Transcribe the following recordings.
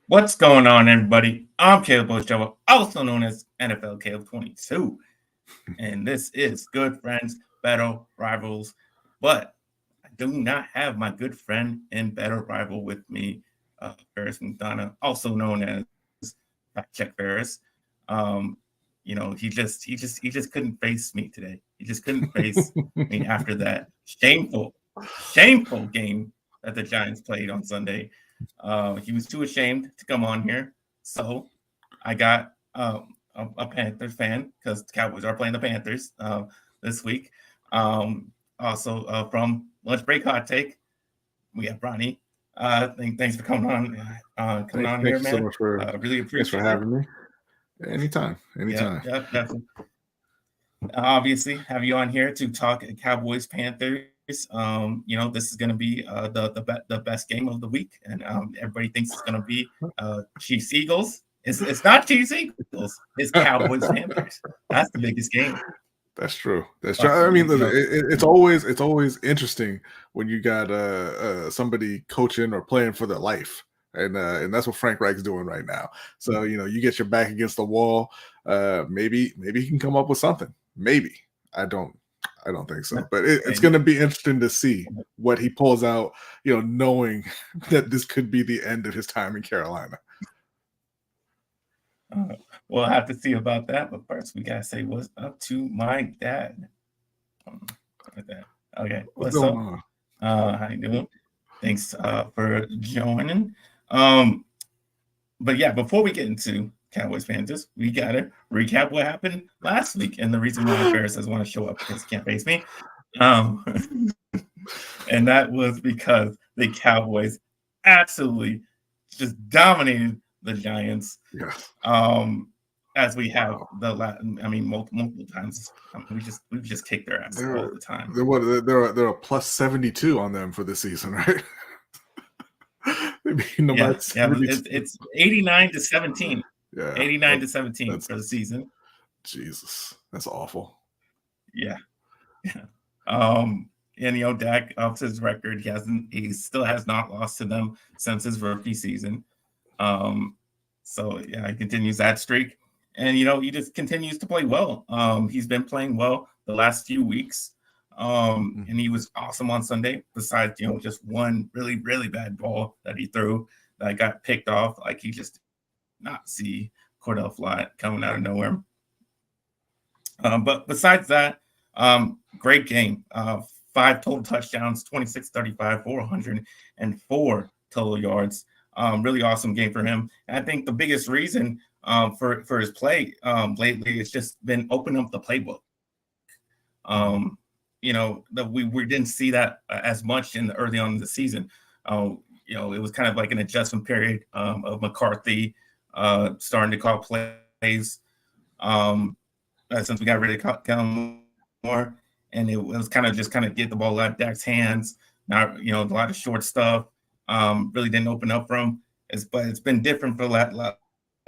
What's going on, everybody? I'm Caleb Ochoa, also known as NFL Caleb 22, and this is Good Friends, Better Rivals. But I do not have my good friend and better rival with me, Ferris Muthana, also known as Fact Check Ferris. Um, he just couldn't face me today. He just couldn't face me after that shameful game that the Giants played on Sunday. He was too ashamed to come on here, so I got a Panthers fan because the Cowboys are playing the Panthers this week. Also, from Lunch Break Hot Take, we have Brodny. Thanks for coming on, Thank here, you so man. much for Really thanks for appreciate it. having me. Anytime, Yeah, anytime. yeah, definitely. Obviously, have you on here to talk Cowboys Panthers. This is going to be the best game of the week, and everybody thinks it's going to be Chiefs Eagles. It's not Chiefs Eagles. It's Cowboys Panthers. That's the biggest game. That's true. That's true. But I mean, you listen, know, it's always interesting when you got somebody coaching or playing for their life, and that's what Frank Reich's doing right now. So you get your back against the wall. Maybe he can come up with something. Maybe I don't think so, but it's going to be interesting to see what he pulls out. Knowing that this could be the end of his time in Carolina. We'll have to see about that. But first, we gotta say what's up to my dad. Okay, What's what's going up? on? How you doing? Thanks for joining. But yeah, before we get into Cowboys Panthers, we gotta recap what happened last week and the reason why Ferris doesn't want to show up because he can't face me. Um, and that was because the Cowboys absolutely just dominated the Giants. Yeah. As we have multiple times. We just kick their ass all the time. They're a plus 72 on them for the season, right? It's 89 to 17. Yeah, 89 to 17 for the season. Jesus, that's awful. Yeah. And Dak ups his record. He still has not lost to them since his rookie season. So yeah, he continues that streak. And he just continues to play well. He's been playing well the last few weeks. And he was awesome on Sunday, besides just one really, really bad ball that he threw that got picked off. Like he just did not see Cordell Flott coming out of nowhere. But besides that, great game. 5 total touchdowns, 26-35, 404 total yards. Really awesome game for him. And I think the biggest reason for his play lately has just been opening up the playbook. That we didn't see that as much in the early on in the season. It was kind of like an adjustment period of McCarthy starting to call plays since we got rid of Kellen Moore, and it was kind of get the ball out of Dak's hands. Not a lot of short stuff. Really didn't open up for him. But it's been different for the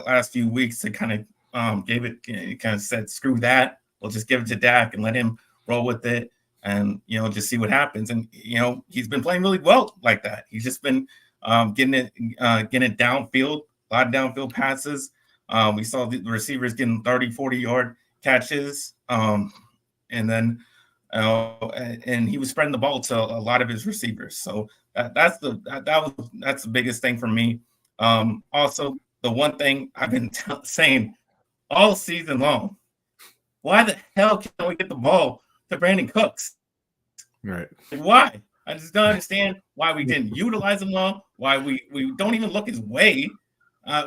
last few weeks. To kind of said, screw that. We'll just give it to Dak and let him roll with it, and just see what happens. And he's been playing really well like that. He's just been getting it downfield, a lot of downfield passes. We saw the receivers getting 30, 40-yard catches, and then and he was spreading the ball to a lot of his receivers. So that's the biggest thing for me. Also, the one thing I've been saying all season long: why the hell can't we get the ball to Brandon Cooks? Right? Why? I just don't understand why we didn't utilize him well. Why we don't even look his way.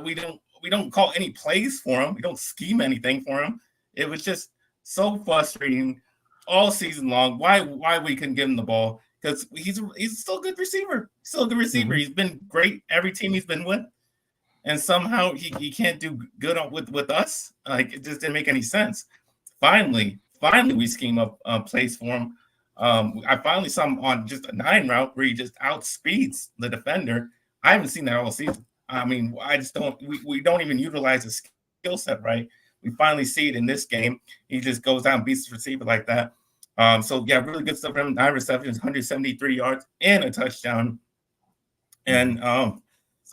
We don't call any plays for him. We don't scheme anything for him. It was just so frustrating all season long. Why we couldn't give him the ball? Because he's still a good receiver. Still a good receiver. Mm-hmm. He's been great every team he's been with, and somehow he can't do good with us. Like, it just didn't make any sense. Finally, we scheme up plays for him. I finally saw him on just a 9 route where he just outspeeds the defender. I haven't seen that all season. I mean, I just don't. We don't even utilize his skill set right. We finally see it in this game. He just goes down and beats the receiver like that. So yeah, really good stuff for him. 9 receptions, 173 yards, and a touchdown. And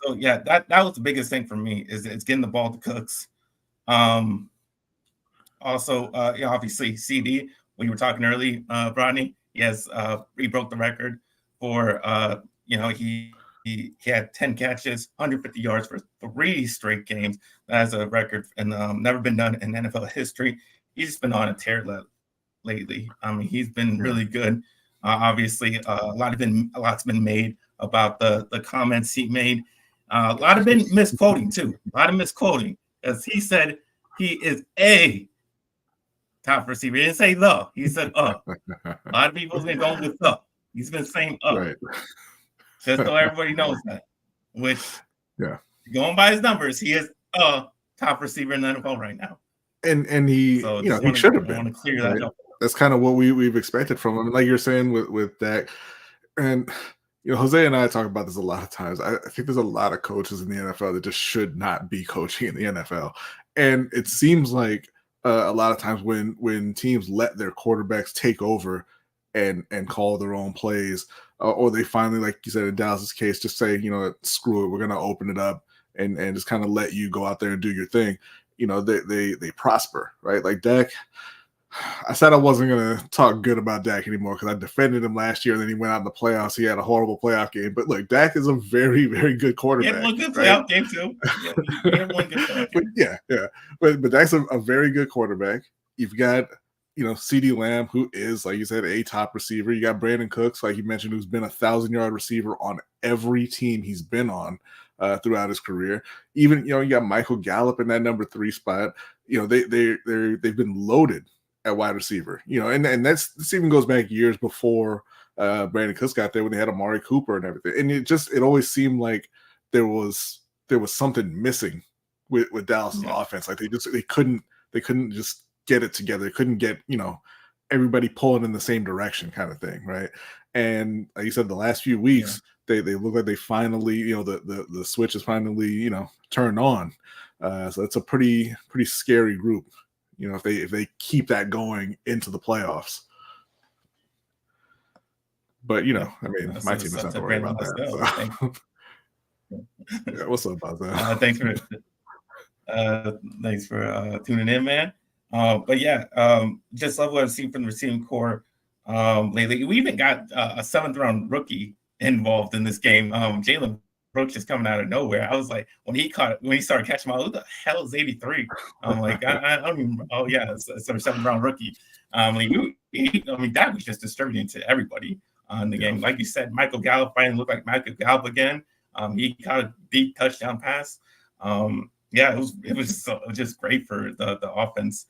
So yeah, that was the biggest thing for me is it's getting the ball to Cooks. Um, Also, obviously CD. We were talking early, Brodny. Yes, he broke the record for he had 10 catches, 150 yards for 3 straight games. That's a record and never been done in NFL history. He's been on a tear lately. I mean, he's been really good. Obviously, a lot's been made about the comments he made. A lot have been misquoting too. A lot of misquoting, as he said he is a top receiver. He didn't say the. He said A lot of people have been going with the. He's been saying Right. just so everybody knows that. Which, yeah, going by his numbers, he is a top receiver in the NFL right now. And he, So he should have been. I want to clear right? that up. That's kind of what we've expected from him. Like you're saying with Dak, and Jose and I talk about this a lot of times. I think there's a lot of coaches in the NFL that just should not be coaching in the NFL, and it seems like a lot of times when teams let their quarterbacks take over and call their own plays, or they finally, like you said in Dallas's case, just say, screw it, we're going to open it up and just kind of let you go out there and do your thing. They prosper, right? Like Dak. I said I wasn't going to talk good about Dak anymore because I defended him last year, and then he went out in the playoffs. He had a horrible playoff game. But look, Dak is a very, very good quarterback. He had one good playoff game too. He had one good playoff game. Yeah. But Dak's a very good quarterback. You've got, CeeDee Lamb, who is, like you said, a top receiver. You got Brandon Cooks, like you mentioned, who's been 1,000-yard receiver on every team he's been on throughout his career. Even, you got Michael Gallup in that number 3 spot. They've been loaded at wide receiver, and this even goes back years before Brandon Cooks got there when they had Amari Cooper and everything. And it always seemed like there was something missing with Dallas's offense. Like they couldn't just get it together. They couldn't get, everybody pulling in the same direction kind of thing. Right. And like you said, the last few weeks, they look like they finally, the switch is finally, turned on. So it's a pretty scary group. If they keep that going into the playoffs. But my team is not to worry about that. So. Yeah, what's up about that? Thanks for tuning in, man. But yeah, just love what I've seen from the receiving core lately. We even got a 7th-round rookie involved in this game. Jalen Brooks just coming out of nowhere. I was like, when he started catching my, who the hell is 83? I'm like, I don't even. Oh yeah, it's a 7th-round rookie. That was just distributing to everybody on the game. Like you said, Michael Gallup finally looked like Michael Gallup again. He caught a deep touchdown pass. It was just great for the offense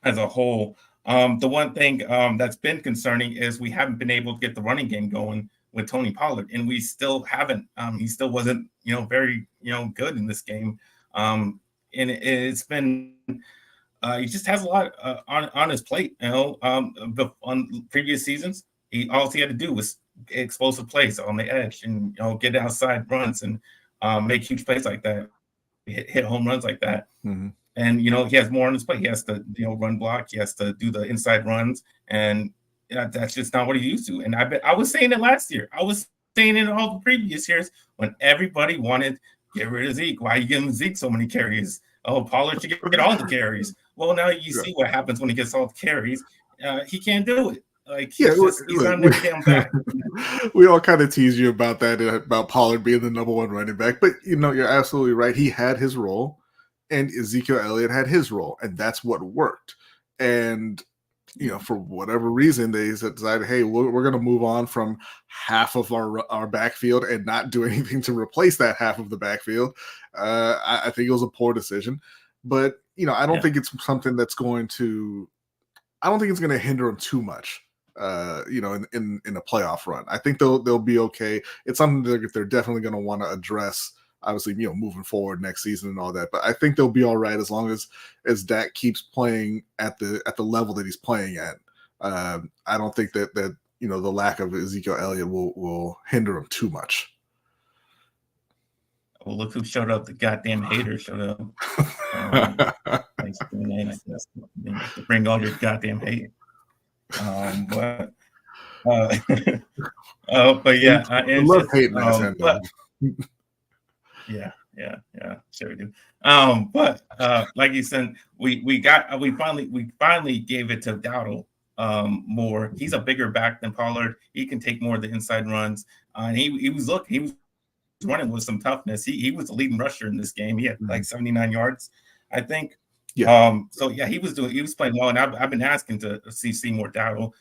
as a whole. The one thing that's been concerning is we haven't been able to get the running game going with Tony Pollard, and we still haven't. He still wasn't, very, good in this game. And it's been, he just has a lot on his plate. On previous seasons, all he had to do was explosive plays on the edge and get outside runs and make huge plays like that, hit home runs like that. Mm-hmm. And he has more on his plate. He has to run block. He has to do the inside runs, and that's just not what he used to. And I was saying it last year. I was saying it all the previous years when everybody wanted to get rid of Zeke. Why are you giving Zeke so many carries? Oh, Pollard should get all the carries. Well, now you see what happens when he gets all the carries. He can't do it. Like he's on their damn back. We all kind of tease you about that, about Pollard being the number 1 running back, but you're absolutely right. He had his role, and Ezekiel Elliott had his role, and that's what worked. And for whatever reason, they decided, hey, we're going to move on from half of our backfield and not do anything to replace that half of the backfield. I think it was a poor decision, but I don't think it's something that's going to. I don't think it's going to hinder them too much. In a playoff run, I think they'll be okay. It's something that they're definitely going to want to address. Obviously, moving forward next season and all that. But I think they'll be all right as long as Dak keeps playing at the level that he's playing at. I don't think that the lack of Ezekiel Elliott will hinder him too much. Well, look who showed up! The goddamn hater showed up. Thanks for doing that. To bring all your goddamn hate. But Uh, but We yeah, it's love just hating ass but though. yeah, sure we do. But like you said, we finally gave it to Dowdle more. He's a bigger back than Pollard. He can take more of the inside runs. And he was running with some toughness. He was the leading rusher in this game. He had like 79 yards, I think. Yeah. So yeah, he was playing well, and I've been asking to see more Dowdle.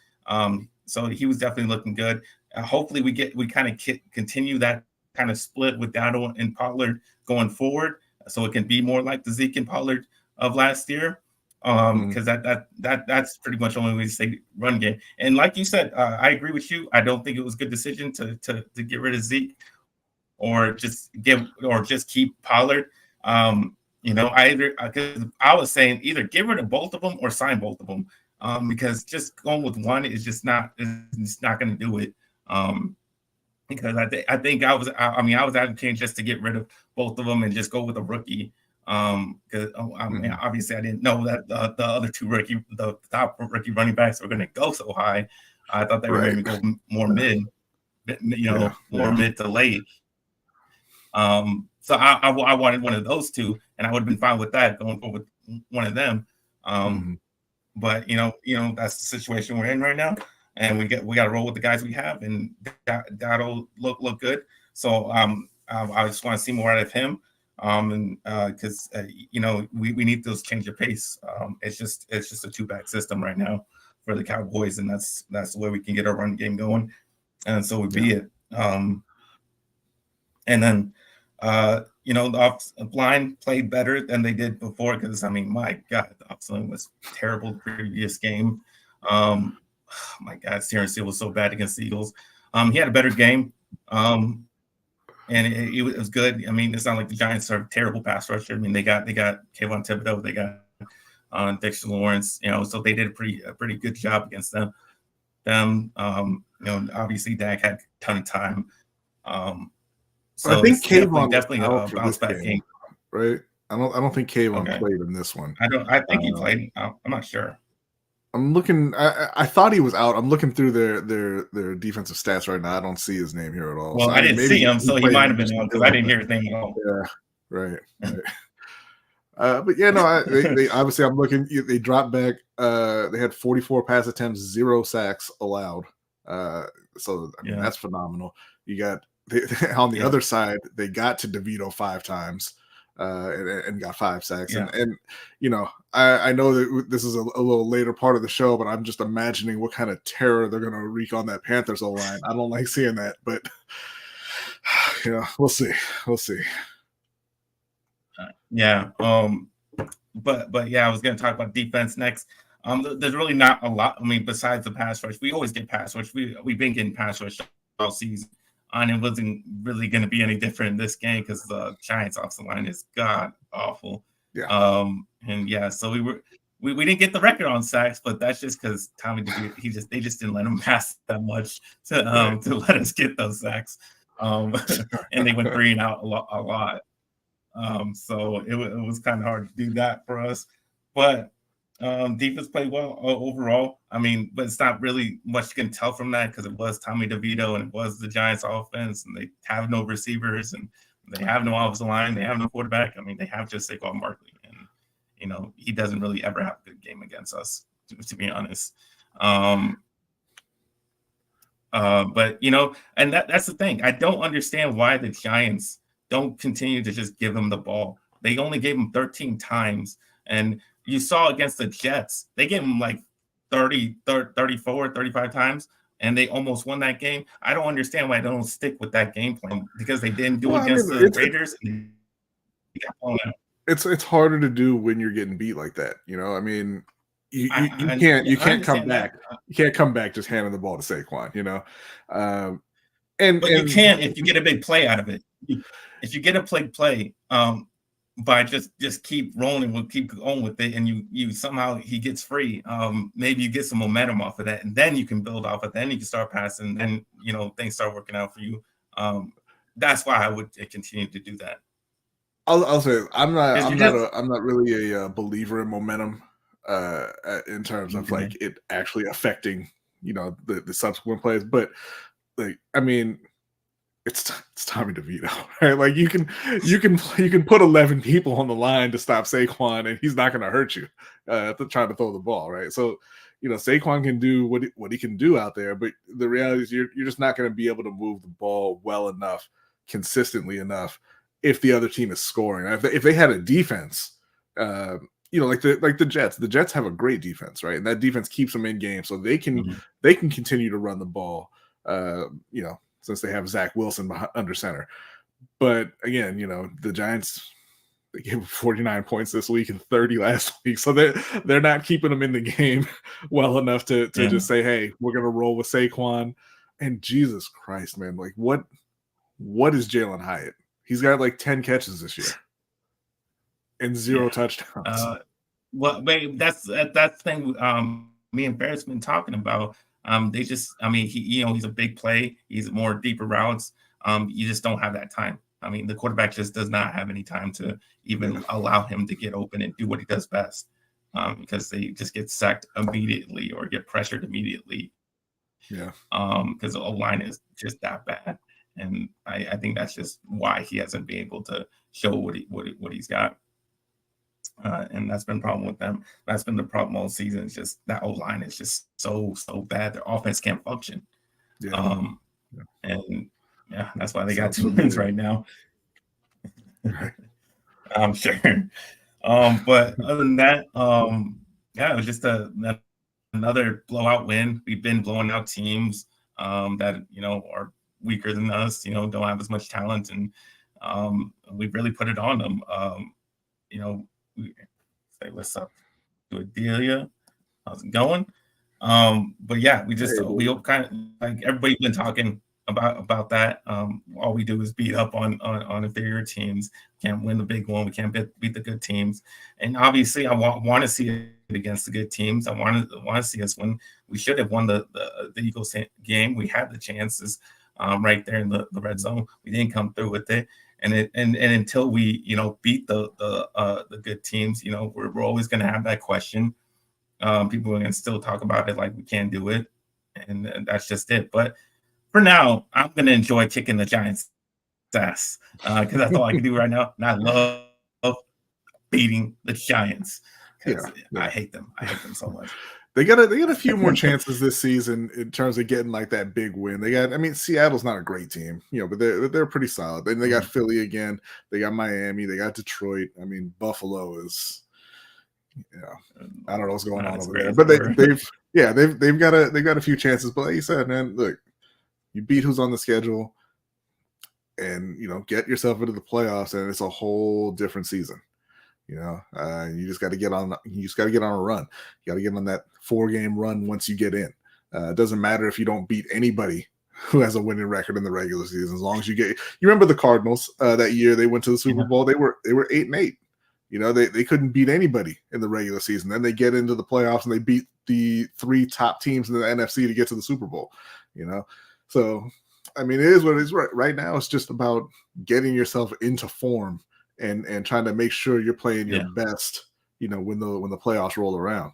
So he was definitely looking good. Hopefully we kind of continue that kind of split with Dowdle and Pollard going forward, so it can be more like the Zeke and Pollard of last year. Because that's pretty much the only way to say run game. And like you said, I agree with you. I don't think it was a good decision to get rid of Zeke or just keep Pollard. Because I was saying either get rid of both of them or sign both of them. Because just going with one is just not going to do it. Because I think I was advocating just to get rid of both of them and just go with a rookie. Because obviously I didn't know that the other the top rookie running backs were going to go so high. I thought they were going to go more mid, more mid to late. So I wanted one of those two, and I would have been fine with that going forward with one of them. But that's the situation we're in right now, and we got to roll with the guys we have, and that'll look good. So I just want to see more out of him, and because we need those change of pace. It's just a two-back system right now for the Cowboys, and that's the way we can get our run game going, and so would be it. And then, the offensive line played better than they did before because, my God, the offensive line was terrible the previous game. My God, Terrence Steele was so bad against the Eagles. He had a better game, and it was good. It's not like the Giants are a terrible pass rusher. They got Kayvon Thibodeau, they got Dexter Lawrence, so they did a pretty good job against them. Obviously Dak had a ton of time. So I think Kayvon definitely out a for bounce this back game, right? I don't think Kayvon okay. played in this one. I think he played. I'm not sure. I'm looking. I thought he was out. I'm looking through their defensive stats right now. I don't see his name here at all. Well, So, I didn't see him, so he might have been out out because I didn't hear his name at all. Yeah, right. But yeah, no. They obviously I'm looking. They dropped back. They had 44 pass attempts, 0 sacks allowed. So that's phenomenal. You got on the other side, they got to DeVito 5 times. And got 5 sacks. And I know that this is a little later part of the show, but I'm just imagining what kind of terror they're going to wreak on that Panthers O-line. I don't like seeing that, but we'll see. Yeah. But yeah, I was going to talk about defense next. There's really not a lot. Besides the pass rush, we always get pass rush. We've been getting pass rush all season. And it wasn't really going to be any different in this game because the Giants' offensive line is god awful. Yeah. So we didn't get the record on sacks, but that's just because Tommy DeVito, they just didn't let him pass that much to let us get those sacks. And they went 3 and out a lot. So it was kind of hard to do that for us, but. Defense played well overall. But it's not really much you can tell from that because it was Tommy DeVito and it was the Giants offense, and they have no receivers and they have no offensive line. They have no quarterback. They have just Saquon Barkley, and he doesn't really ever have a good game against us, to be honest. But and that's the thing. I don't understand why the Giants don't continue to just give him the ball. They only gave him 13 times, and you saw against the Jets, they gave him like 30, 34, 35 times, and they almost won that game. I don't understand why they don't stick with that game plan because they didn't do it against the Raiders. It's harder to do when you're getting beat like that. You can't come back. You can't come back just handing the ball to Saquon. But you can if you get a big play out of it. If you get a play. By just keep rolling, we'll keep going with it, and you somehow he gets free. Maybe you get some momentum off of that, and then you can build off it. Then you can start passing, and things start working out for you. That's why I would continue to do that. I'll say I'm not really a believer in momentum in terms of like it actually affecting the subsequent plays. But like, I mean, it's Tommy DeVito, right? Like you can put 11 people on the line to stop Saquon, and he's not going to hurt you trying to throw the ball, right? So, Saquon can do what he can do out there, but the reality is you're just not going to be able to move the ball well enough, consistently enough, if the other team is scoring. If they had a defense, like the Jets. The Jets have a great defense, right? And that defense keeps them in game, so they can continue to run the ball. Since they have Zach Wilson under center. But again, the Giants, they gave 49 points this week and 30 last week. So they're not keeping them in the game well enough to just say, hey, we're going to roll with Saquon. And Jesus Christ, man, like what is Jalen Hyatt? He's got like 10 catches this year and 0 touchdowns. That's the thing me and Barrett's been talking about. He's a big play. He's more deeper routes. You just don't have that time. I mean, the quarterback just does not have any time to even allow him to get open and do what he does best, because they just get sacked immediately or get pressured immediately. Yeah. Because the O-line is just that bad, and I think that's just why he hasn't been able to show what he's got. And that's been a problem with them. That's been the problem all season. It's just that O-line is just so bad. Their offense can't function. And that's why they got 2 wins right now. I'm sure. But other than that, it was just another blowout win. We've been blowing out teams that are weaker than us. Don't have as much talent, and we really put it on them. We say what's up to Adelia. How's it going? But yeah, we kind of like everybody's been talking about that. All we do is beat up on inferior teams. Can't win the big one. We can't beat the good teams. And obviously, I want to see it against the good teams. I want to see us win. We should have won the Eagles game. We had the chances right there in the red zone. We didn't come through with it. And until we beat the good teams, we're always going to have that question. People are going to still talk about it like we can't do it, and that's just it. But for now, I'm going to enjoy kicking the Giants' ass because that's all I can do right now. And I love beating the Giants because I hate them. I hate them so much. They got a few more chances this season in terms of getting like that big win. Seattle's not a great team, but they're pretty solid. Then they got Philly again. They got Miami. They got Detroit. Buffalo is, I don't know what's going on over there, but they've got a few chances. But like you said, man, look, you beat who's on the schedule, and get yourself into the playoffs, and it's a whole different season. You just got to get on. You just got to get on a run. You got to get on that 4-game run once you get in. It doesn't matter if you don't beat anybody who has a winning record in the regular season, as long as you get. You remember the Cardinals that year they went to the Super Bowl. They were 8-8. They couldn't beat anybody in the regular season. Then they get into the playoffs and they beat the 3 top teams in the NFC to get to the Super Bowl. So it is what it is. Right now, it's just about getting yourself into form. And trying to make sure you're playing your best, when the playoffs roll around.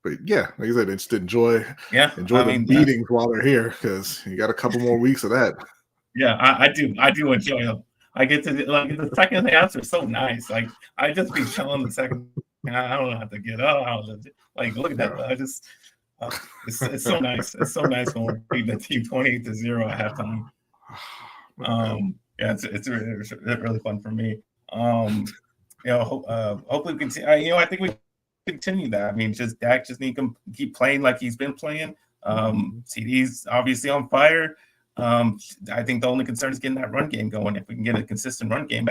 But yeah, like I said, just enjoy the beatings while they're here, because you got a couple more weeks of that. Yeah, I do enjoy them. I get to the second halves are so nice. Like I just be chilling the second. I don't have to get up. Look at that. I just it's so nice. It's so nice when we're beating the team 28-0 at halftime. It's really fun for me. Hopefully we can see. I think we continue that. Just Dak just need to keep playing like he's been playing. CD's obviously on fire. I think the only concern is getting that run game going. If we can get a consistent run game,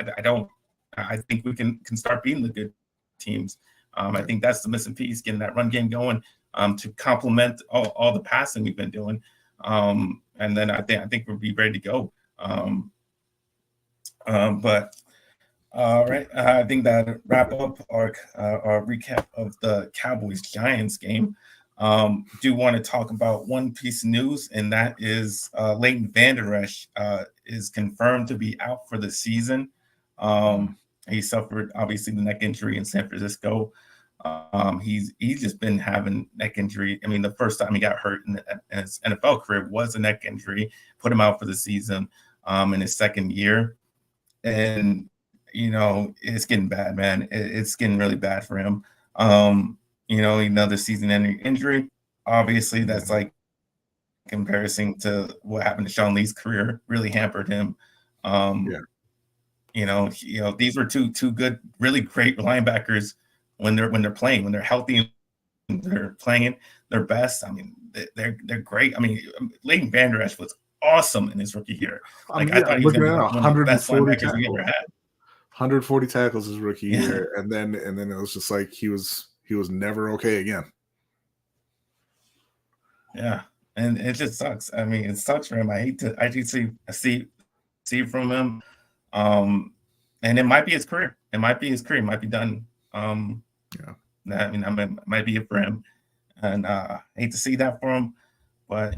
I think we can start beating the good teams. I think that's the missing piece, getting that run game going to complement all the passing we've been doing. And then I think we'll be ready to go. But all right, I think that wrap up our recap of the Cowboys-Giants game. Do want to talk about one piece of news, and that is Leighton Vander Esch is confirmed to be out for the season. He suffered, obviously, the neck injury in San Francisco. He's just been having neck injury. I mean, the first time he got hurt in his NFL career was a neck injury, put him out for the season in his second year. And, it's getting bad, man. It's getting really bad for him. Another season-ending injury. Obviously, that's like comparison to what happened to Sean Lee's career, really hampered him. Yeah. These were two good, really great linebackers when they're playing, when they're healthy, and they're playing their best. I mean, they're great. I mean, Leighton Vander Esch was awesome in his rookie year. Like, I thought he was going to be one of the best linebackers we ever had. 140 tackles his rookie year, and then it was just like he was never okay again. Yeah, and it just sucks. I mean, it sucks for him. I hate to see from him. And it might be his career. It might be his career. It might be done. Yeah. I mean, it might be it for him, and I hate to see that for him, but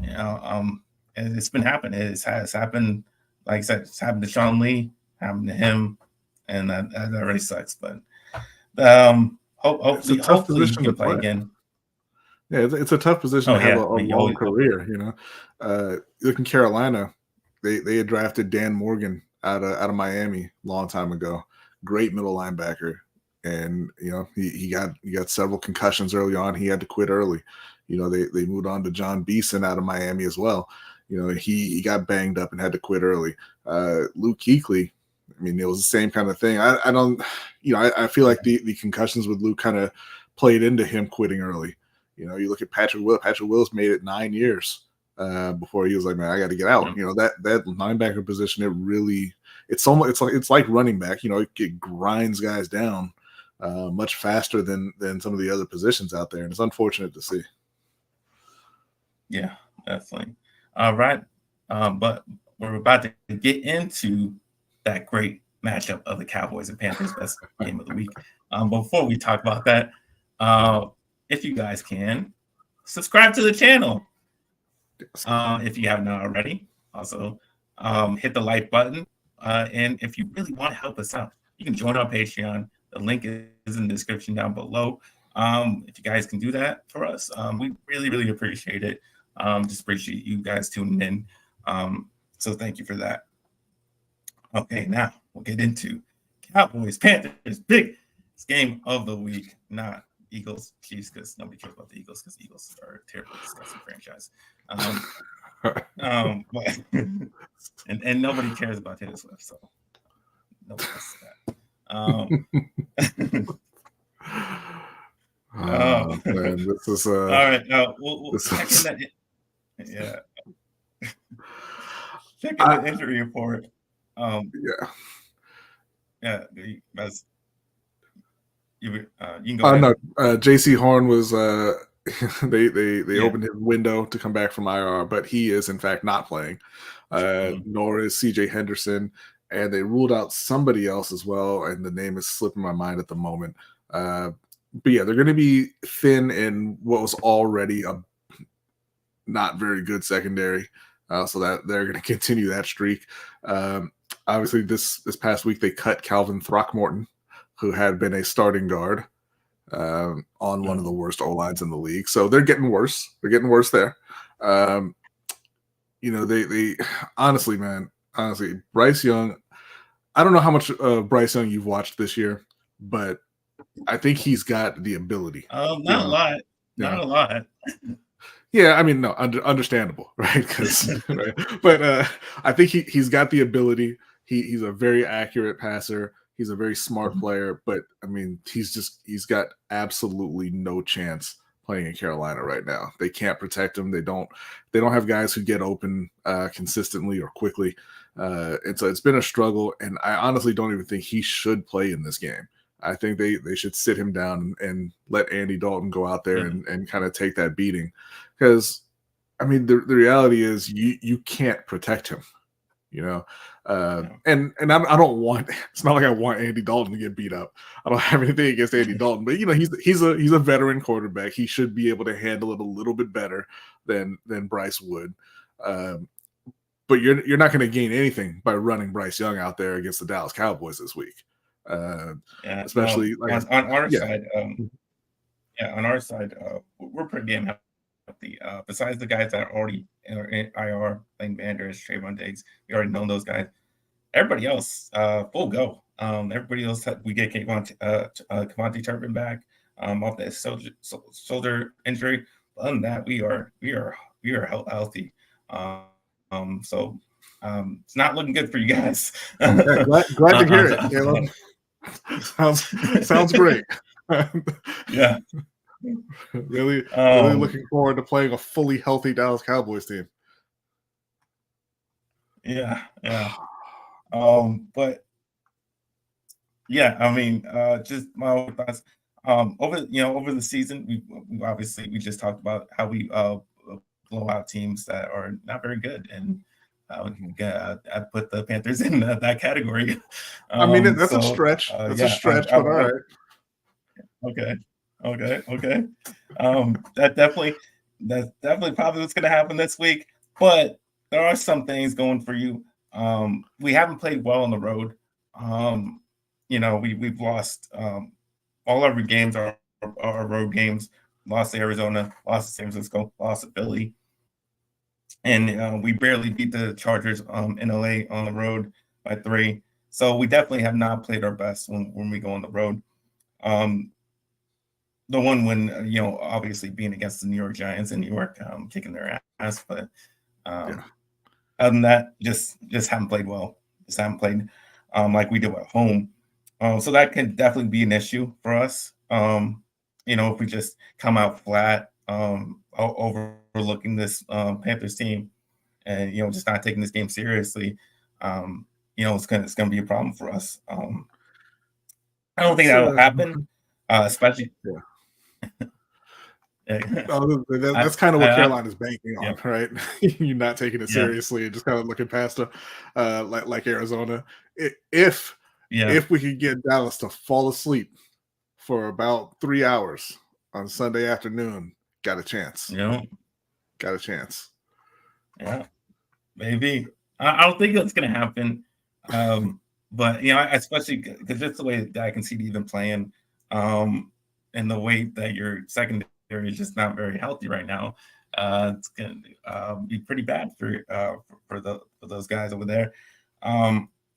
it's been happening. It has happened. Like I said, it's happened to Sean Lee, happened to him, and that really sucks. But hopefully he can play again. Yeah, it's a tough position to have a long career. Look in Carolina, they had drafted Dan Morgan out of Miami a long time ago. Great middle linebacker. And he got several concussions early on. He had to quit early. They moved on to John Beeson out of Miami as well. He got banged up and had to quit early. Luke Kuechly, I mean, it was the same kind of thing. I don't, I feel like the concussions with Luke kind of played into him quitting early. You look at Patrick Willis. Patrick Willis made it 9 years before he was like, man, I got to get out. That linebacker position, it's like running back. It grinds guys down much faster than some of the other positions out there, and it's unfortunate to see. Yeah, definitely. All right, but we're about to get into that great matchup of the Cowboys and Panthers, best game of the week. Before we talk about that, if you guys can subscribe to the channel, if you have not already. Also, hit the like button, and if you really want to help us out, you can join our Patreon. The link is in the description down below. If you guys can do that for us, we really, really appreciate it. Just appreciate you guys tuning in. So thank you for that. Okay, now we'll get into Cowboys, Panthers, biggest game of the week. Not Eagles, Chiefs, because nobody cares about the Eagles, because Eagles are a terrible, disgusting franchise. But and nobody cares about Taylor Swift, so nobody wants that. Man, this is all right. We'll check in that. Yeah, check in the injury report. Yeah. You can go ahead. No, J.C. Horn was they opened his window to come back from IR, but he is in fact not playing. Nor is C.J. Henderson. And they ruled out somebody else as well, and the name is slipping my mind at the moment. But yeah, they're going to be thin in what was already a not very good secondary, so that they're going to continue that streak. Obviously, this past week they cut Calvin Throckmorton, who had been a starting guard on one of the worst O-lines in the league. So they're getting worse. They're getting worse there. They honestly, Bryce Young, I don't know how much Bryce Young you've watched this year, but I think he's got the ability. Not a lot. Not a lot. Yeah, I mean, no, understandable, right? Right? But I think he's got the ability. He's a very accurate passer. He's a very smart player, but I mean, he's got absolutely no chance playing in Carolina right now. They can't protect him. They don't have guys who get open consistently or quickly. And so it's been a struggle, and I honestly don't even think he should play in this game. I think they should sit him down and let Andy Dalton go out there and kind of take that beating. Because, I mean, the reality is you can't protect him, And I don't want. It's not like I want Andy Dalton to get beat up. I don't have anything against Andy Dalton, but he's a veteran quarterback. He should be able to handle it a little bit better than Bryce would. But you're not going to gain anything by running Bryce Young out there against the Dallas Cowboys this week. Especially on our side. Yeah, on our side, we're pretty damn healthy. Besides the guys that are already in IR, playing Banter, Trayvon Diggs, we already know those guys. Everybody else, full go. Everybody else, we get Kevontae Turpin back off that shoulder injury. Other than that, we are healthy. So it's not looking good for you guys. Yeah, glad to hear it, Caleb. sounds great. Yeah. Really looking forward to playing a fully healthy Dallas Cowboys team. Yeah. But yeah, I mean, just my thoughts. Over the season, we obviously we just talked about how we blow out teams that are not very good, and I put the Panthers in that category. I mean, that's a stretch. That's a stretch, but all right. Okay. That's definitely probably what's going to happen this week. But there are some things going for you. We haven't played well on the road. We've lost all our games are road games. Lost to Arizona, lost to San Francisco, lost to Philly, and we barely beat the Chargers in LA on the road by 3. So we definitely have not played our best when we go on the road. The one when obviously being against the New York Giants in New York, kicking their ass, but other than that, just haven't played well. Just haven't played like we do at home. So that can definitely be an issue for us. If we just come out flat, overlooking this Panthers team, and just not taking this game seriously, it's gonna be a problem for us. I don't think that'll happen, especially. Yeah. That's kind of what Carolina's banking on, right? You're not taking it seriously and just kind of looking past them, like Arizona. If we could get Dallas to fall asleep for about 3 hours on Sunday afternoon, got a chance. Got a chance. Yeah, maybe. I don't think that's going to happen. But especially because that's the way that I can see you even playing, and the way that your secondary is just not very healthy right now. It's going to be pretty bad for those guys over there.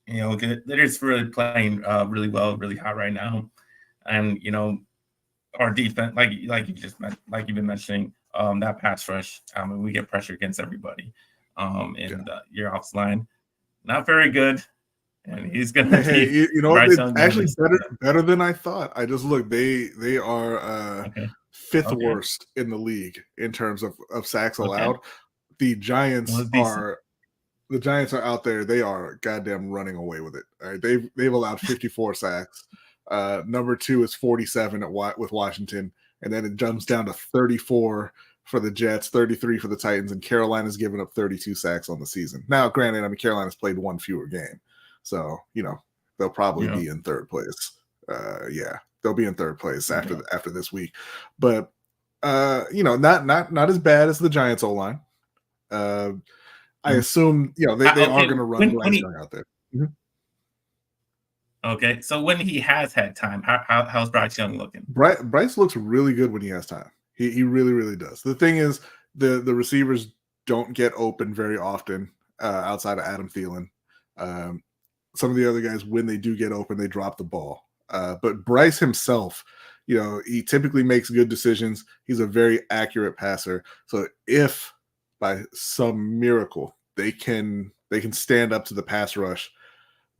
They're just really playing really well, really hot right now, and our defense, like you've been mentioning, that pass rush. We get pressure against everybody, and your offensive line, not very good. And he's gonna. It's actually better than I thought. I just looked; they are fifth worst in the league in terms of sacks allowed. The Giants are out there. They are goddamn running away with it. All right, they've allowed 54 sacks. Number 2 is 47 with Washington, and then it jumps down to 34 for the Jets, 33 for the Titans, and Carolina's given up 32 sacks on the season. Now, granted, Carolina's played one fewer game. So, they'll probably be in third place. They'll be in third place after this week. But not as bad as the Giants O-line. I assume they are going to run Bryce Young out there. Mm-hmm. Okay, so when he has had time, how's Bryce Young looking? Bryce looks really good when he has time. He really, really does. The thing is, the receivers don't get open very often outside of Adam Thielen. Some of the other guys, when they do get open, they drop the ball. But Bryce himself, he typically makes good decisions. He's a very accurate passer. So if by some miracle they can stand up to the pass rush,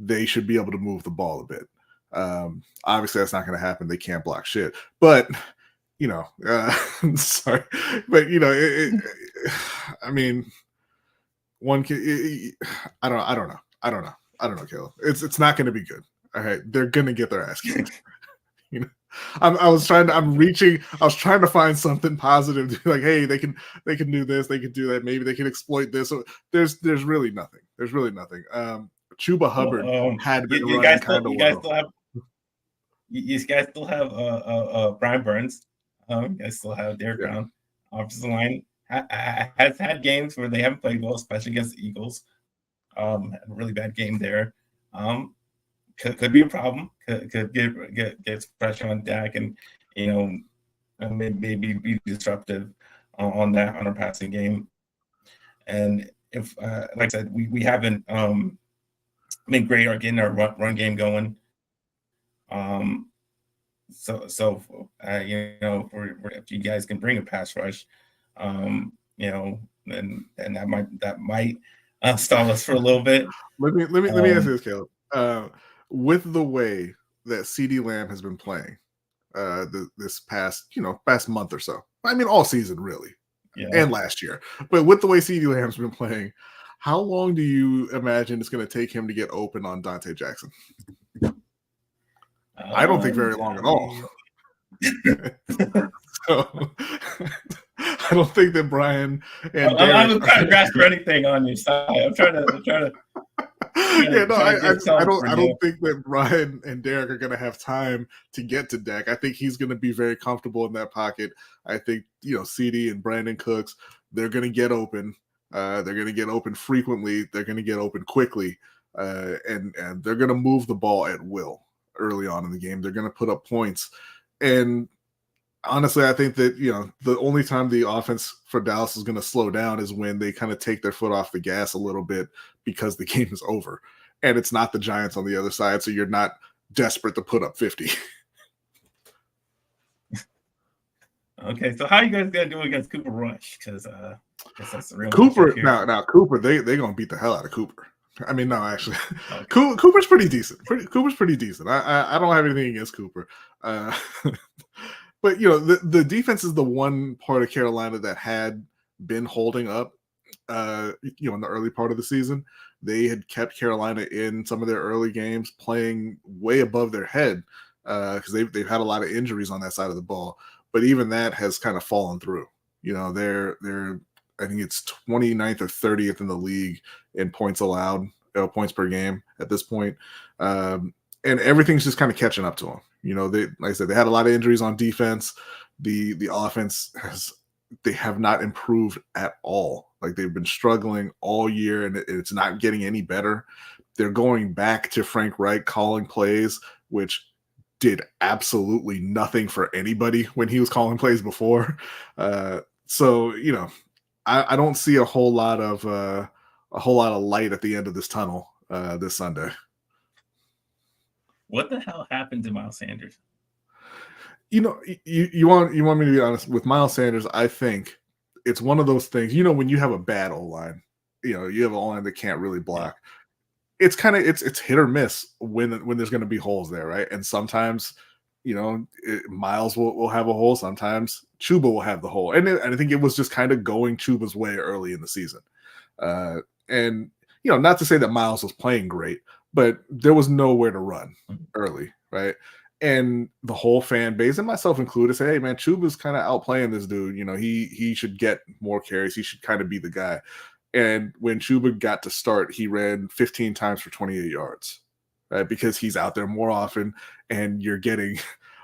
they should be able to move the ball a bit. Obviously, that's not going to happen. They can't block shit. But sorry, but one can. I don't know, Caleb. It's not going to be good. All right, they're going to get their ass kicked. I was trying to find something positive to be like, hey, they can do this, they can do that, maybe they can exploit this. So there's really nothing. Chuba Hubbard had been running kind of well. You guys still have Brian Burns. You guys still have Derek Brown. Offensive line has had games where they haven't played well, especially against the Eagles. Had a really bad game there. Could be a problem. Could get pressure on Dak, and maybe be disruptive on our passing game. And if, like I said, we haven't been great at getting our run game going. If you guys can bring a pass rush, and that might stall us for a little bit. Let me ask you this, Caleb. With the way that CeeDee Lamb has been playing this past month or so, I mean all season really, and last year, but with the way CeeDee Lamb's been playing, how long do you imagine it's going to take him to get open on Dante Jackson? I don't think very long at all. So I don't think that Brian and I'm trying to grasp for anything on your side. I'm trying to. I don't think that Brian and Derek are going to have time to get to Dak. I think he's going to be very comfortable in that pocket. I think CeeDee and Brandon Cooks, they're going to get open. They're going to get open frequently. They're going to get open quickly, and they're going to move the ball at will early on in the game. They're going to put up points, and honestly, I think that the only time the offense for Dallas is going to slow down is when they kind of take their foot off the gas a little bit because the game is over, and it's not the Giants on the other side, so you're not desperate to put up 50. Okay, so how are you guys gonna do against Cooper Rush? Because I guess that's the real Cooper. Now Cooper, they're gonna beat the hell out of Cooper. I mean, no, actually, okay. Cooper's pretty decent. Cooper's pretty decent. I don't have anything against Cooper. But the defense is the one part of Carolina that had been holding up. In the early part of the season, they had kept Carolina in some of their early games playing way above their head because they've had a lot of injuries on that side of the ball. But even that has kind of fallen through. They're I think it's 29th or 30th in the league in points allowed, points per game at this point. And everything's just kind of catching up to them. Like I said, they had a lot of injuries on defense. The offense they have not improved at all. Like they've been struggling all year, and it's not getting any better. They're going back to Frank Reich calling plays, which did absolutely nothing for anybody when he was calling plays before. So I don't see a whole lot of light at the end of this tunnel this Sunday. What the hell happened to Miles Sanders? You want me to be honest with Miles Sanders? I think it's one of those things. When you have a bad O-line, you have an O-line that can't really block. It's kind of it's hit or miss when there's going to be holes there, right? And sometimes, Miles will have a hole. Sometimes Chuba will have the hole, and I think it was just kind of going Chuba's way early in the season. And not to say that Miles was playing great, but there was nowhere to run early, right? And the whole fan base, and myself included, say, "Hey, man, Chuba's kind of outplaying this dude. He should get more carries. He should kind of be the guy." And when Chuba got to start, he ran 15 times for 28 yards, right? Because he's out there more often, and you're getting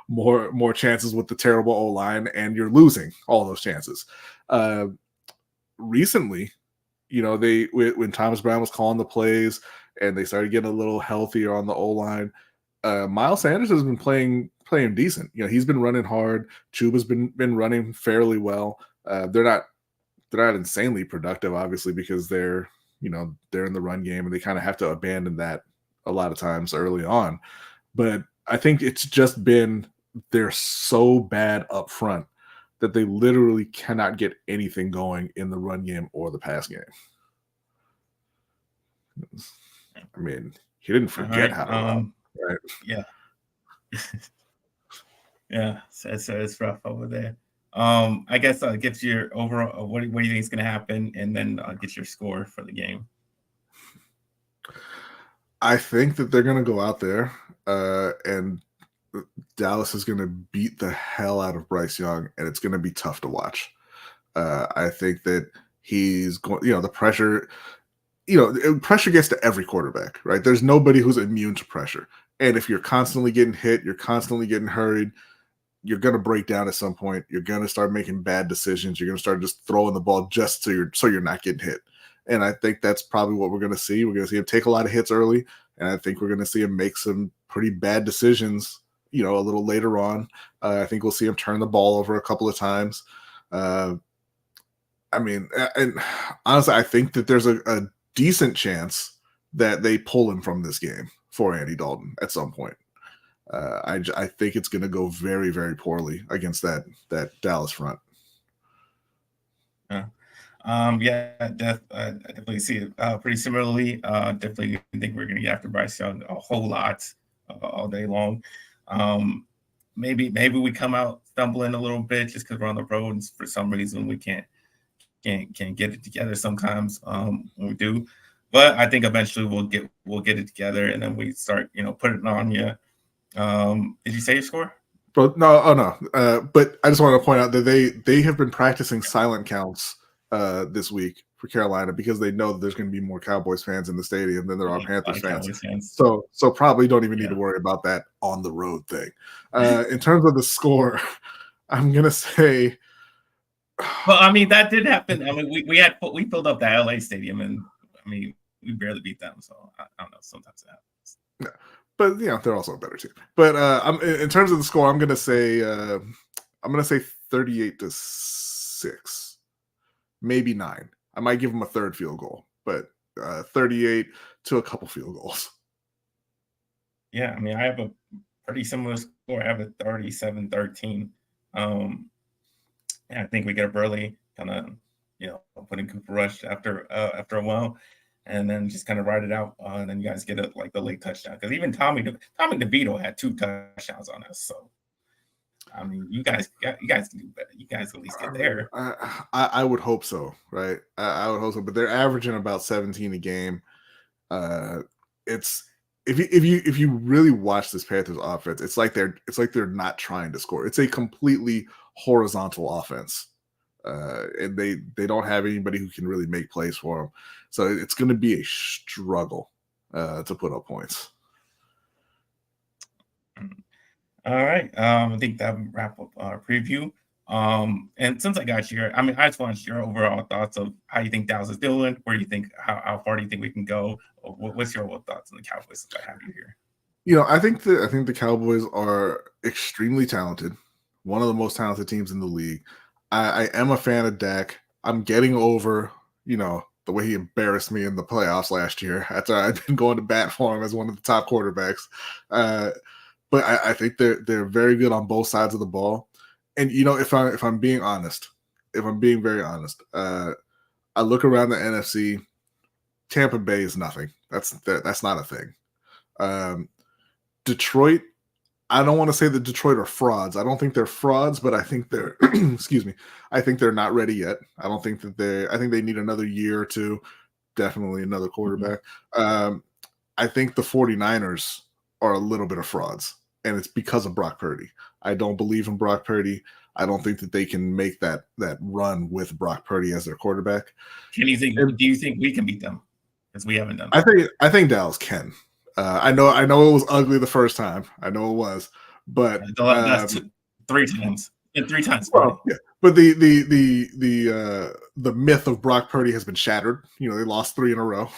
more chances with the terrible O-line, and you're losing all those chances. Recently, when Thomas Brown was calling the plays, and they started getting a little healthier on the O-line, Miles Sanders has been playing decent. He's been running hard. Chuba's been running fairly well. They're not insanely productive, obviously, because they're in the run game, and they kind of have to abandon that a lot of times early on. But I think it's just been they're so bad up front that they literally cannot get anything going in the run game or the pass game. I mean, he didn't forget how to run, right? Yeah. Yeah, so it's rough over there. I guess I'll get your overall what do you think is going to happen, and then I'll get your score for the game. I think that they're going to go out there and Dallas is going to beat the hell out of Bryce Young, and it's going to be tough to watch. I think that he's going, the pressure, pressure gets to every quarterback, right? There's nobody who's immune to pressure. And if you're constantly getting hit, you're constantly getting hurried, you're going to break down at some point. You're going to start making bad decisions. You're going to start just throwing the ball just so you're not getting hit. And I think that's probably what we're going to see. We're going to see him take a lot of hits early, and I think we're going to see him make some pretty bad decisions, a little later on. I think we'll see him turn the ball over a couple of times. I mean, and honestly, I think that there's a decent chance that they pull him from this game for Andy Dalton at some point. I think it's going to go very, very poorly against that Dallas front. Yeah, I definitely see it pretty similarly. Definitely think we're going to get after Bryce Young a whole lot all day long. Maybe we come out stumbling a little bit just because we're on the road and for some reason we can't get it together sometimes when we do. But I think eventually we'll get it together and then we start putting it on you. Did you say your score? But no. But I just want to point out that they have been practicing silent counts this week for Carolina because they know that there's going to be more Cowboys fans in the stadium than there are Panthers fans. So probably don't even need to worry about that on the road thing. In terms of the score, I'm going to say. Well, I mean, that did happen. I mean, we filled up the LA stadium and I mean, we barely beat them. So I don't know. Sometimes it happens. Yeah. But they're also a better team. But in terms of the score, I'm gonna say 38-6, maybe 9. I might give them a third field goal, but 38 to a couple field goals. Yeah, I mean, I have a pretty similar score. I have a 37-13. And I think we get up early, kind of, putting Cooper Rush after a while. And then just kind of ride it out, and then you guys get the late touchdown because even Tommy DeVito had 2 touchdowns on us. So, I mean, you guys can do better. You guys at least get there. I would hope so, right? I would hope so, but they're averaging about 17 a game. It's if you really watch this Panthers offense, it's like they're not trying to score. It's a completely horizontal offense. And they don't have anybody who can really make plays for them. So it's going to be a struggle to put up points. All right. I think that would wrap up our preview. And since I got you here, I mean, I just want your overall thoughts of how you think Dallas is doing. Where do you think, how far do you think we can go? What's your overall thoughts on the Cowboys since I have you here? I think the Cowboys are extremely talented. One of the most talented teams in the league. I am a fan of Dak. I'm getting over, the way he embarrassed me in the playoffs last year after I'd been going to bat for him as one of the top quarterbacks. But I think they're very good on both sides of the ball. And if I'm being honest, if I'm being very honest, I look around the NFC. Tampa Bay is nothing. That's not a thing. Detroit. I don't want to say that Detroit are frauds. I don't think they're frauds, but I think they're excuse me. I think they're not ready yet. I don't think that I think they need another year or two, definitely another quarterback. I think the 49ers are a little bit of frauds, and it's because of Brock Purdy. I don't believe in Brock Purdy. I don't think that they can make that run with Brock Purdy as their quarterback. Do you think we can beat them? Because we haven't done that. I think Dallas can. I know it was ugly the first time. I know it was, but that's 3 times. And 3 times. Well, yeah. But the myth of Brock Purdy has been shattered. They lost 3 in a row,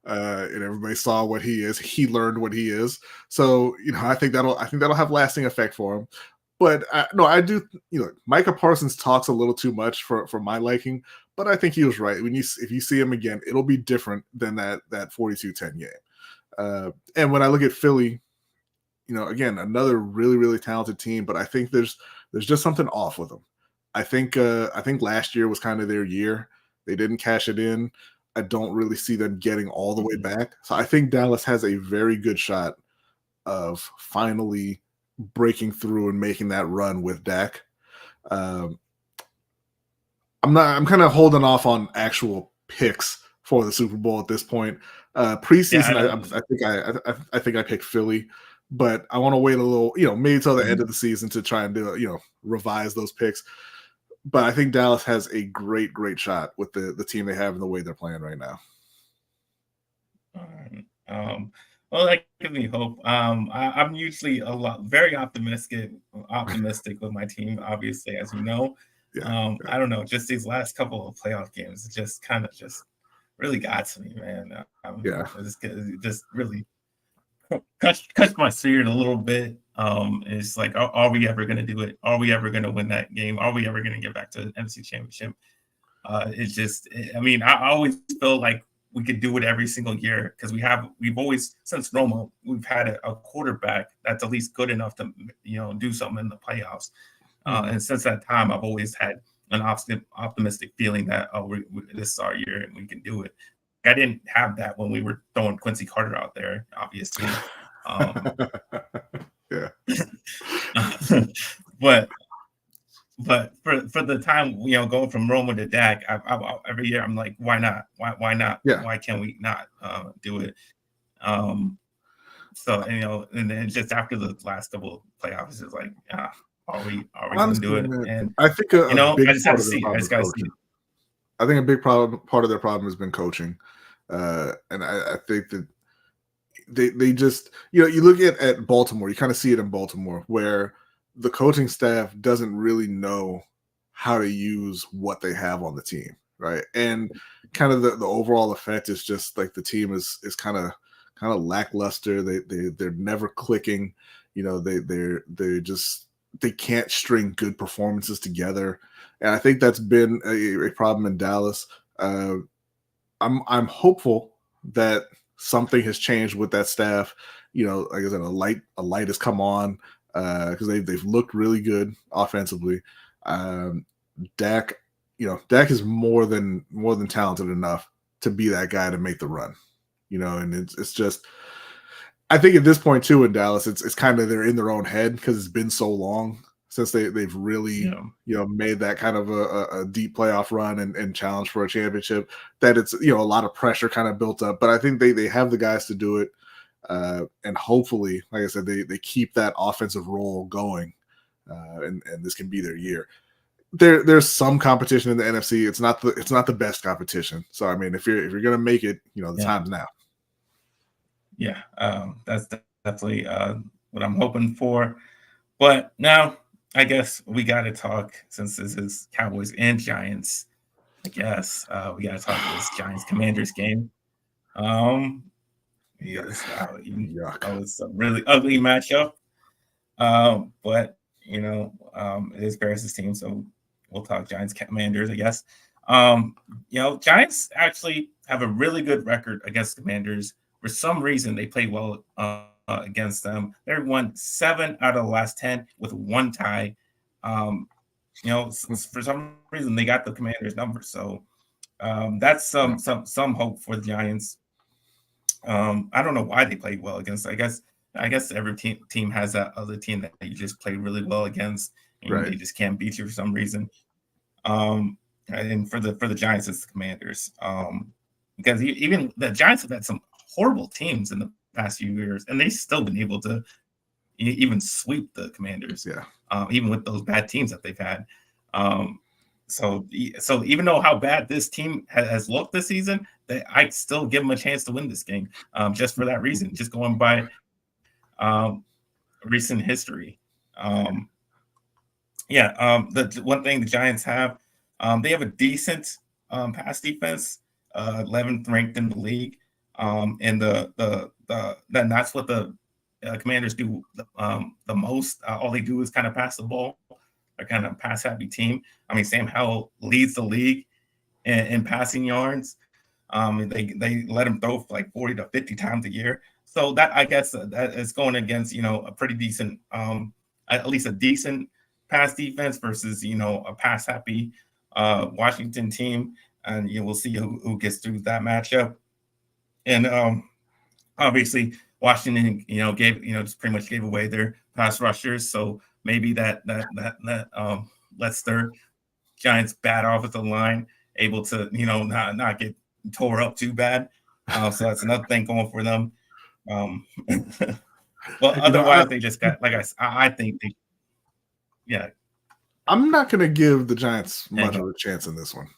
and everybody saw what he is. He learned what he is. So I think that'll have lasting effect for him. But no, I do. Micah Parsons talks a little too much for my liking. But I think he was right. If you see him again, it'll be different than that 42-10 game. And when I look at Philly, again, another really, really talented team, but I think there's just something off with them. I think last year was kind of their year. They didn't cash it in. I don't really see them getting all the way back. So I think Dallas has a very good shot of finally breaking through and making that run with Dak. I'm kind of holding off on actual picks for the Super Bowl at this point. Preseason, I think I picked Philly, but I want to wait a little, maybe till the end of the season to try and do, revise those picks. But I think Dallas has a great, great shot with the team they have and the way they're playing right now. Well, that gives me hope. I'm usually very optimistic with my team, obviously, as you know. I don't know, just these last couple of playoff games, it just kind of really got to me, man. Just really cut my spirit a little bit. It's like, are we ever going to do it? Are we ever going to win that game? Are we ever going to get back to the NFC Championship? It's just, I mean, I always feel like we could do it every single year because we've always, since Romo, we've had a quarterback that's at least good enough to, do something in the playoffs. And since that time, I've always had an optimistic feeling that, this is our year and we can do it. I didn't have that when we were throwing Quincy Carter out there, obviously. Yeah. But for the time, going from Roma to Dak, every year I'm like, why not? Why not? Yeah. Why can't we not do it? So and then just after the last couple of playoffs, it's like, are we going to do it? Man, and I think I just got to see. I just got to see. I think a big part of their problem has been coaching, and I think that they just, you look at Baltimore, you kind of see it in Baltimore where the coaching staff doesn't really know how to use what they have on the team, right? And kind of the overall effect is just like the team is kind of lackluster. They're never clicking, they can't string good performances together, and I think that's been a problem in Dallas. I'm hopeful that something has changed with that staff. Like I said, a light has come on because they've looked really good offensively. Dak is more than talented enough to be that guy to make the run. And it's just, I think at this point too in Dallas, it's kind of they're in their own head because it's been so long since they've really made that kind of a deep playoff run and challenge for a championship, that it's a lot of pressure kind of built up. But I think they have the guys to do it, and hopefully, like I said, they keep that offensive role going, and this can be their year. There's some competition in the NFC. It's not the best competition. So I mean, if you're gonna make it, the time's now. Yeah, that's definitely what I'm hoping for. But now, I guess we got to talk, since this is Cowboys and Giants. I guess we got to talk this Giants Commanders game. Yes, it was a really ugly matchup. But it is Paris' team, so we'll talk Giants Commanders, I guess. Giants actually have a really good record against Commanders. For some reason, they play well against them. They won 7 out of the last 10 with 1 tie. For some reason, they got the Commanders' number. So that's some hope for the Giants. I don't know why they played well against. I guess every team has that other team that you just play really well against, and right. They just can't beat you for some reason. And for the Giants, it's the Commanders. Because even the Giants have had some horrible teams in the past few years, and they've still been able to even sweep the Commanders. Yeah. Even with those bad teams that they've had. So even though how bad this team has looked this season, I still give them a chance to win this game, just for that reason, just going by recent history. The one thing the Giants have, they have a decent pass defense, 11th ranked in the league, and that's what the Commanders do the most. All they do is kind of pass the ball. They're kind of pass happy team. I mean, Sam Howell leads the league in passing yards. They let him throw for like 40 to 50 times a year. So that, I guess, that is going against a pretty decent, at least a decent pass defense versus a pass happy Washington team, and we'll see who gets through that matchup. And obviously Washington, just pretty much gave away their pass rushers, so maybe that lets their Giants bad offensive line able to not get tore up too bad. So that's another thing going for them. But otherwise, they just got, like I think they, yeah. I'm not going to give the Giants much of a chance in this one.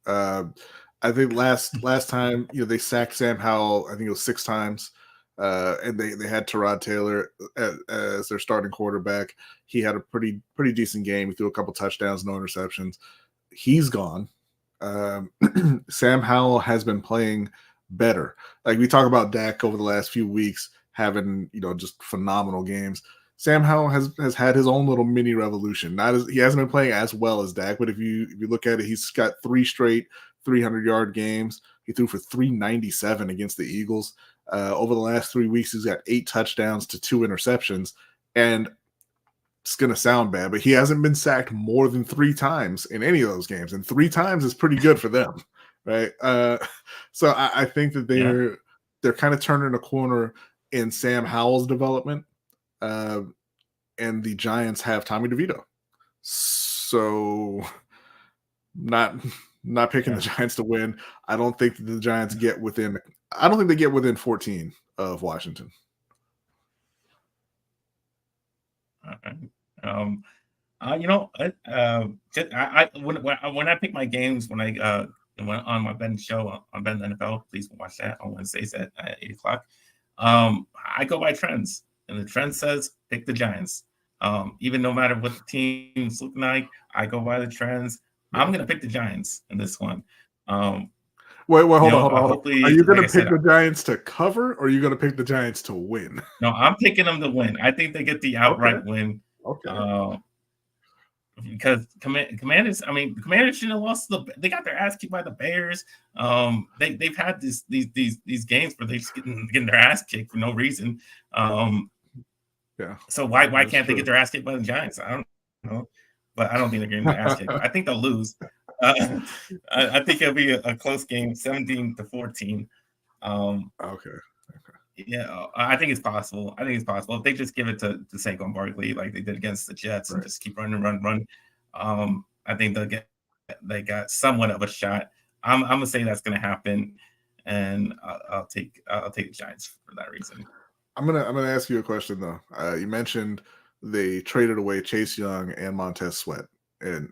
I think last time, they sacked Sam Howell, I think it was 6 times. And they had Tyrod Taylor as their starting quarterback. He had a pretty decent game. He threw a couple touchdowns, no interceptions. He's gone. Sam Howell has been playing better. Like we talk about Dak over the last few weeks having just phenomenal games. Sam Howell has had his own little mini revolution. He hasn't been playing as well as Dak, but if you look at it, he's got 3 straight 300-yard games. He threw for 397 against the Eagles. Over the last 3 weeks, he's got 8 touchdowns to 2 interceptions. And it's going to sound bad, but he hasn't been sacked more than 3 times in any of those games. And 3 times is pretty good for them, right? So I think that they're kind of turning a corner in Sam Howell's development. And the Giants have Tommy DeVito. So not picking the Giants to win. I don't think that the Giants get within 14 of Washington. You know, when I pick my games, when I went on my betting show on Bet NFL, please watch that on Wednesdays at 8:00. I go by trends, and the trend says pick the Giants. Even no matter what the team's looking like, I go by the trends. I'm going to pick the Giants in this one. Wait, hold on. Are you going to pick the Giants to cover, or are you going to pick the Giants to win? No, I'm picking them to win. I think they get the outright win. Okay. Because Commanders shouldn't have lost. They got their ass kicked by the Bears. They've had these games where they're just getting their ass kicked for no reason. So why can't they get their ass kicked by the Giants? I don't know, but I don't think they're getting their ass kicked. I think they'll lose. I think it'll be a close game, 17-14. Okay. Yeah, I think it's possible. If they just give it to Saquon Barkley like they did against the Jets and just keep running, run. I think they got somewhat of a shot. I'm gonna say that's gonna happen, and I'll take the Giants for that reason. I'm gonna ask you a question though. You mentioned they traded away Chase Young and Montez Sweat, and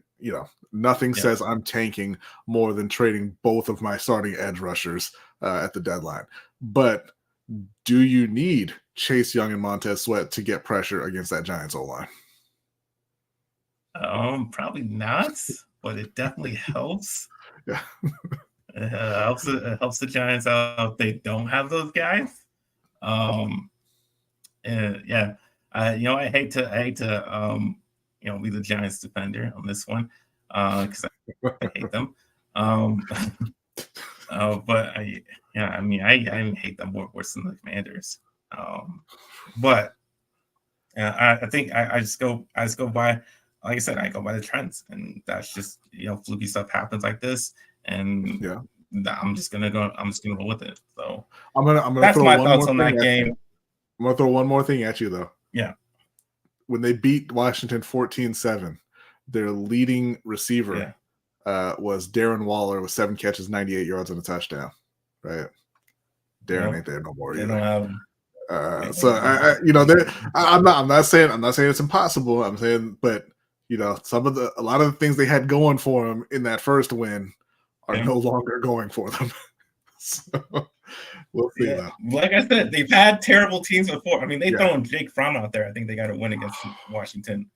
nothing says I'm tanking more than trading both of my starting edge rushers at the deadline. But do you need Chase Young and Montez Sweat to get pressure against that Giants O-line? Probably not, but it definitely helps. Yeah. It helps the Giants out if they don't have those guys. I hate to be the Giants defender on this one because I hate them. But I hate them worse than the Commanders. But I think I just go by, like I said, I go by the trends, and that's just fluky stuff happens like this, and I'm just gonna go with it. So I'm gonna that's throw my one thoughts more on that game. I'm gonna throw one more thing at you though. Yeah. When they beat Washington 14-7, their leading receiver was Darren Waller with 7 catches, 98 yards, and a touchdown. Right? Darren ain't there no more. They don't have. I'm not saying it's impossible. I'm saying, but a lot of the things they had going for them in that first win are no longer going for them. So we'll see. Like I said, they've had terrible teams before. I mean, they thrown Jake Fromm out there. I think they got a win against Washington.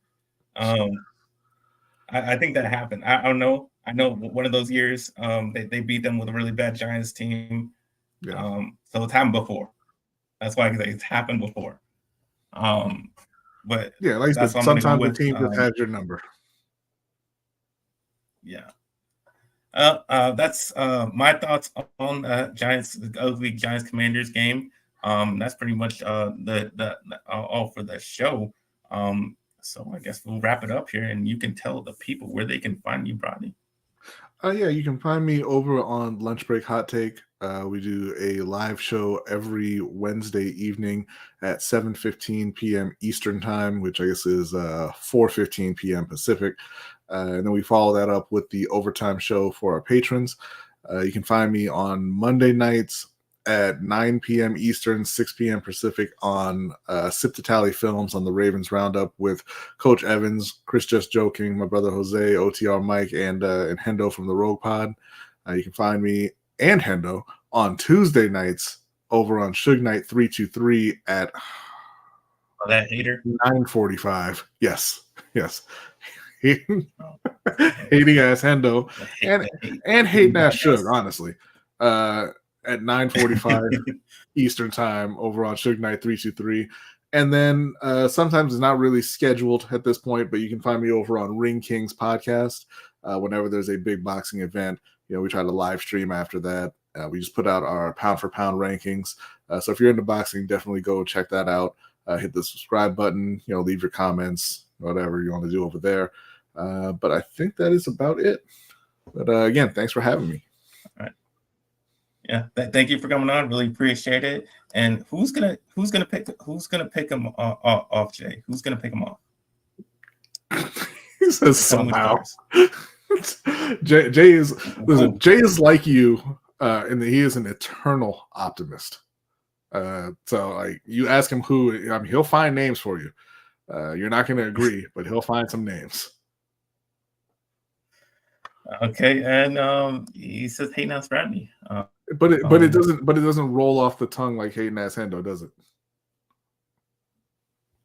I think that happened. I don't know. I know one of those years they beat them with a really bad Giants team. So it's happened before. That's why it's happened before. But like I said, sometimes the team just has your number. Yeah. That's my thoughts on the ugly Giants Commanders game. That's pretty much the all for the show. So I guess we'll wrap it up here, and you can tell the people where they can find you, Brodny. You can find me over on Lunch Break Hot Take. We do a live show every Wednesday evening at 7:15 p.m. Eastern Time, which I guess is 4:15 p.m. Pacific. And then we follow that up with the overtime show for our patrons. You can find me on Monday nights at 9 p.m. Eastern, 6 p.m. Pacific on Sip to Tally Films on the Ravens Roundup with Coach Evans, Chris Just Joking, my brother Jose, OTR Mike, and Hendo from the Rogue Pod. You can find me and Hendo on Tuesday nights over on Suge Night 323 at that hater 9:45. Yes. Hating ass Hendo and hating ass Suge, honestly. At 9:45 Eastern Time over on Suge Night 323. And then sometimes it's not really scheduled at this point, but you can find me over on Ring Kings podcast. Whenever there's a big boxing event, we try to live stream after that. We just put out our pound for pound rankings. So if you're into boxing, definitely go check that out. Hit the subscribe button, leave your comments, whatever you want to do over there. But I think that is about it. But again, thanks for having me. All right. Yeah, thank you for coming on. Really appreciate it. And who's gonna pick him off, Jay? Who's gonna pick him off? He says somehow. Jay is like you, and he is an eternal optimist. So like you ask him who, I mean, he'll find names for you. You're not going to agree, but he'll find some names. Okay, and he says Hayden Ass Brodny. But it doesn't roll off the tongue like Hayden Ass Hendo, does it?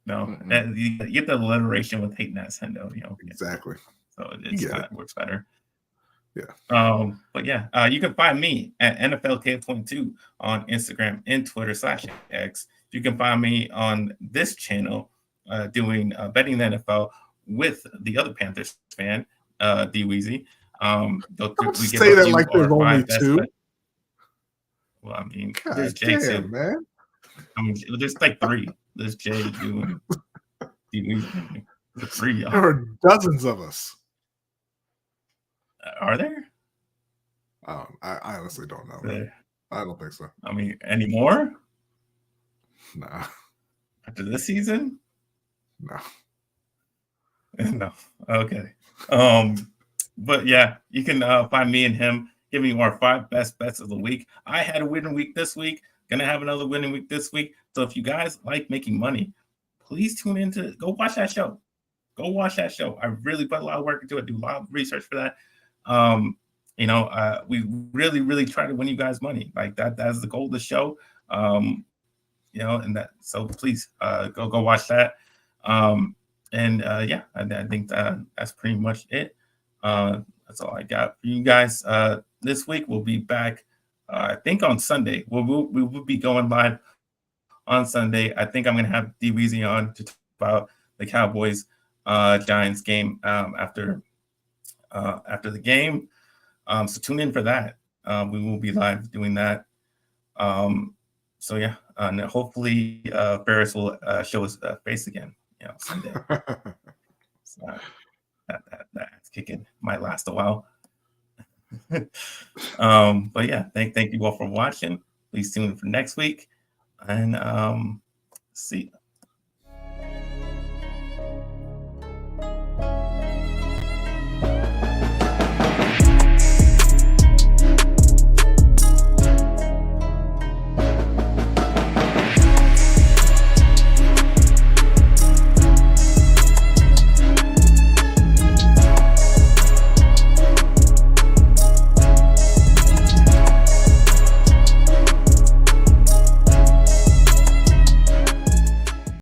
No, you get the alliteration with Hayden Ass Hendo, Exactly. So it works better. Yeah. But yeah, you can find me at NFLK22 on Instagram and Twitter /X. You can find me on this channel doing betting the NFL with the other Panthers fan, D Weezy. Don't say that like there's only two. Well, I mean, God there's Jay too, man. I mean, there's like three. There's Jay, you, and D Weezy. The three. There are dozens of us. Are there? I honestly don't know. I don't think so. I mean, any more? Nah. After this season? No. No. Okay. But yeah, you can find me and him giving you our 5 best bets of the week. I had a winning week this week. Gonna have another winning week this week. So if you guys like making money, please tune in to go watch that show. Go watch that show. I really put a lot of work into it, do a lot of research for that. We really, really try to win you guys money. Like that's the goal of the show. And that, so please go watch that. Yeah, I think that's pretty much it. That's all I got for you guys. This week we'll be back, I think on Sunday. We will be going live on Sunday. I think I'm gonna have D Weezy on to talk about the Cowboys Giants game after the game. So tune in for that. We will be live doing that. So yeah, and hopefully Ferris will show his face again, Sunday. So that's kicking. Might last a while. But yeah, thank you all for watching. Please tune in for next week, and see.